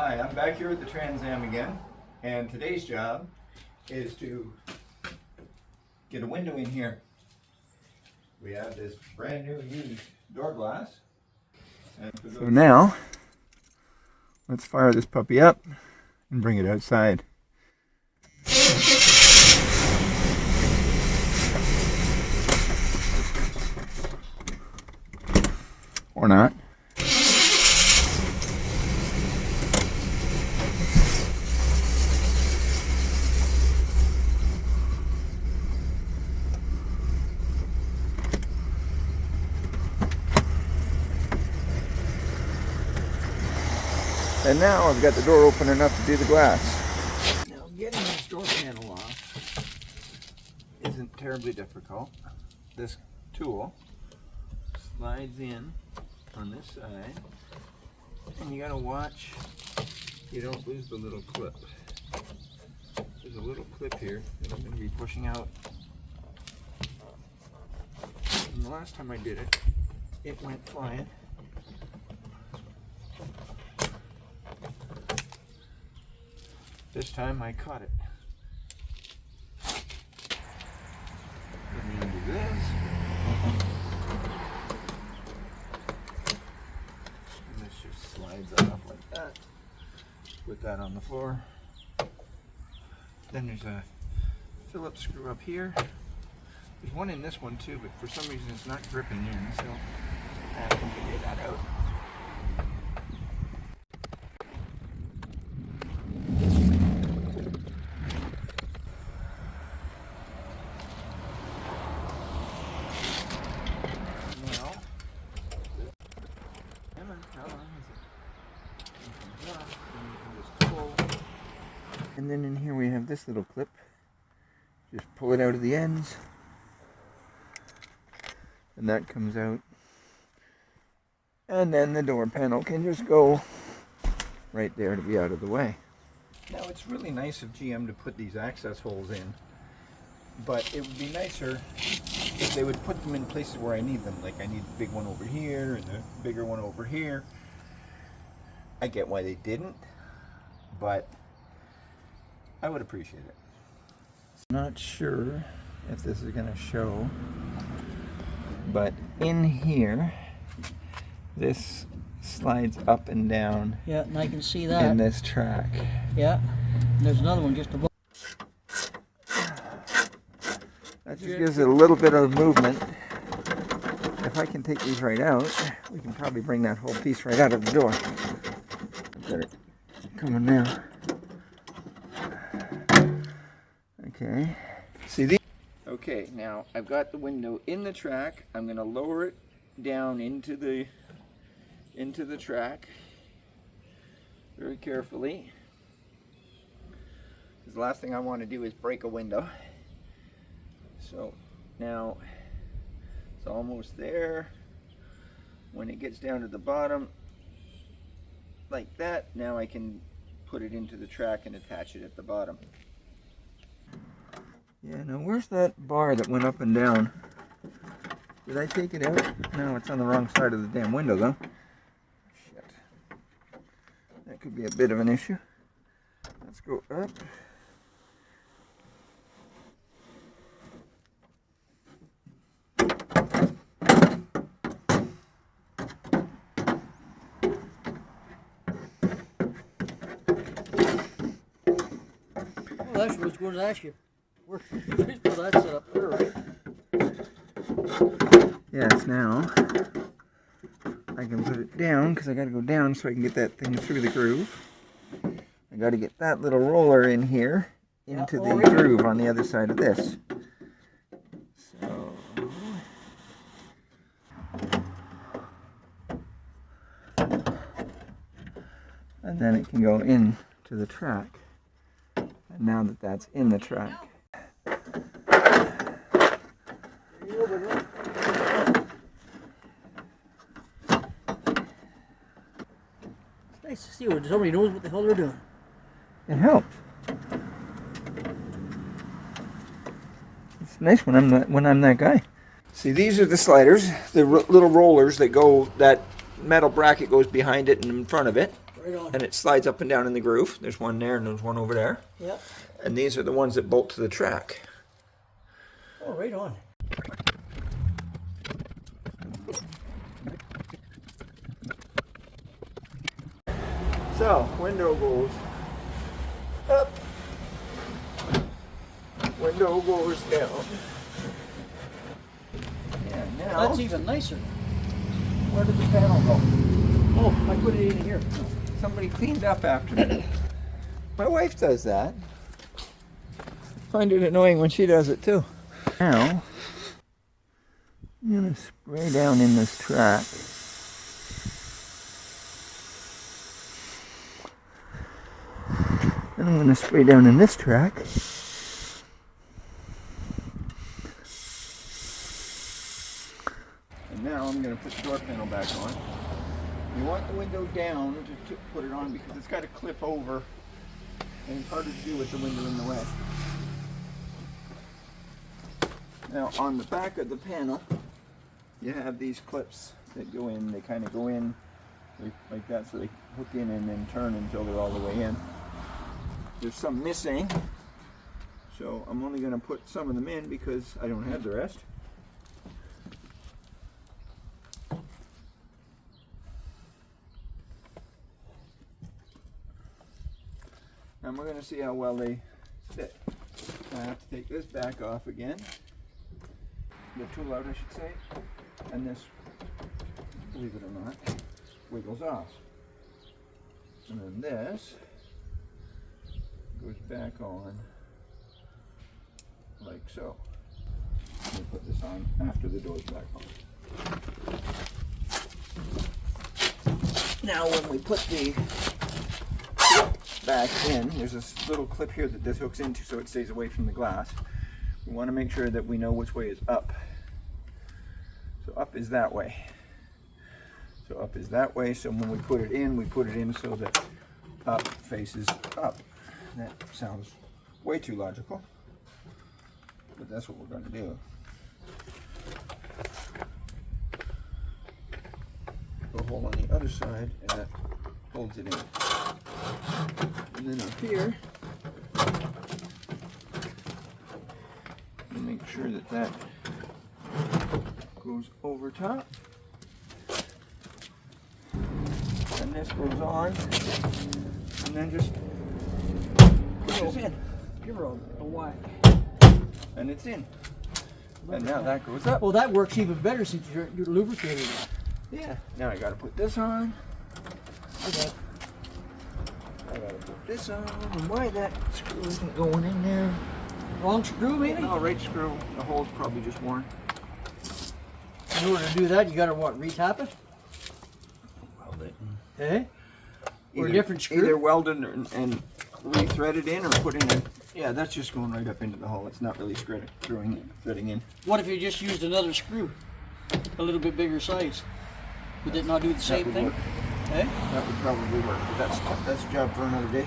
Hi, I'm back here at the Trans Am again, and today's job is to get a window in here. We have this brand new used door glass. So now, let's fire this puppy up and bring it outside. Or not. And now I've got the door open enough to do the glass. Now getting this door panel off isn't terribly difficult. This tool slides in on this side, and you gotta watch you don't lose the little clip. There's a little clip here that I'm gonna be pushing out. And the last time I did it, it went flying. This time I caught it. Let me undo this. And this just slides off like that. Put that on the floor. Then there's a Phillips screw up here. There's one in this one too, but for some reason it's not gripping in, so I can figure that out. And then in here we have this little clip. Just pull it out of the ends. And that comes out. And then the door panel can just go right there to be out of the way. Now it's really nice of GM to put these access holes in. But it would be nicer if they would put them in places where I need them. Like I need the big one over here and the bigger one over here. I get why they didn't, but I would appreciate it. Not sure if this is going to show, but in here, this slides up and down. Yeah, and I can see that. In this track. Yeah, and there's another one just above. That just gives it a little bit of movement. If I can take these right out, we can probably bring that whole piece right out of the door. Got it coming now. Okay. See these? Okay, now I've got the window in the track. I'm going to lower it down into the track very carefully. Because the last thing I want to do is break a window. So now it's almost there. When it gets down to the bottom, like that, now I can put it into the track and attach it at the bottom. Yeah, now where's that bar that went up and down? Did I take it out? No, it's on the wrong side of the damn window though. Shit. That could be a bit of an issue. Let's go up. Well, that's what I was going to ask you. Where's that set up there, right? Yes, now I can put it down because I got to go down so I can get that thing through the groove. I got to get that little roller in here into the groove on the other side of this. So and then it can go into the track. And now that that's in the track, It's nice to see when somebody knows what the hell they're doing. it helps. It's nice when I'm that guy. See, these are the sliders, the little rollers that go. That metal bracket goes behind it and in front of it. Right on. And it slides up and down in the groove. There's one there and there's one over there. Yep. And these are the ones that bolt to the track. Oh, right on. So, window goes up. Window goes down. Yeah, now. That's even nicer. Where did the panel go? Oh, I put it in here. Somebody cleaned up after me. My wife does that. Find it annoying when she does it too. Now, I'm going to spray down in this track. Then I'm going to spray down in this track. And now I'm going to put the door panel back on. You want the window down to put it on because it's got to clip over and it's harder to do with the window in the way. Now on the back of the panel you have these clips that go in, they kind of go in like that, so they hook in and then turn until they're all the way in. There's some missing, so I'm only going to put some of them in because I don't have the rest. And we're going to see how well they fit. I have to take this back off again. The tool out, I should say. And this, believe it or not, wiggles off. And then this goes back on like so. Let me put this on after the door's back on. Now when we put the back in, there's this little clip here that this hooks into so it stays away from the glass. We want to make sure that we know which way is up. So up is that way. So up is that way, so when we put it in so that up faces up. That sounds way too logical, but that's what we're going to do. Put a hole on the other side and that holds it in. And then up here, make sure that that goes over top. And this goes on, and then just pushes in. Give her a whack. And it's in. And now that goes up. Well, that works even better since you're lubricating it. Yeah. Now I got to put this on. Okay. I got to put this on. And why that screw isn't going in there? Wrong screw, maybe? No, right screw. The hole's probably just worn. In order to do that, you got to what? Retap it? Weld it. Eh? Or a Either- different screw? Either welded and re-threaded in, or put in a. Yeah, that's just going right up into the hole. It's not really threading in. What if you just used another screw? A little bit bigger size? Would it not do the same would thing? work. Eh? That would probably work, but that's a job for another day.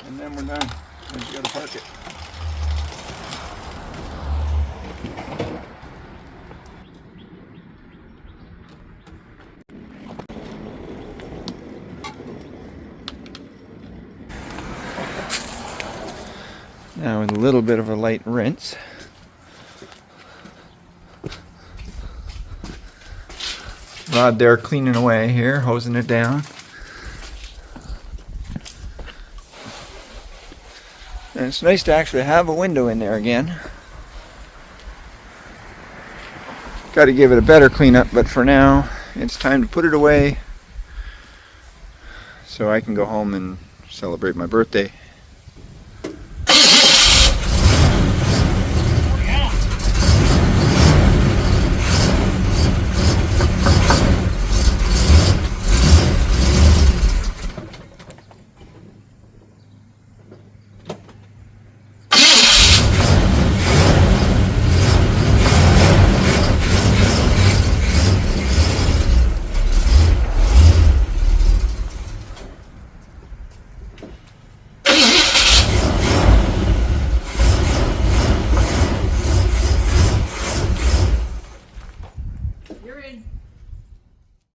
And then we're done. We just gotta park it. Now with a little bit of a light rinse. Rod there cleaning away here, hosing it down. And it's nice to actually have a window in there again. Got to give it a better cleanup, but for now it's time to put it away so I can go home and celebrate my birthday. You're in.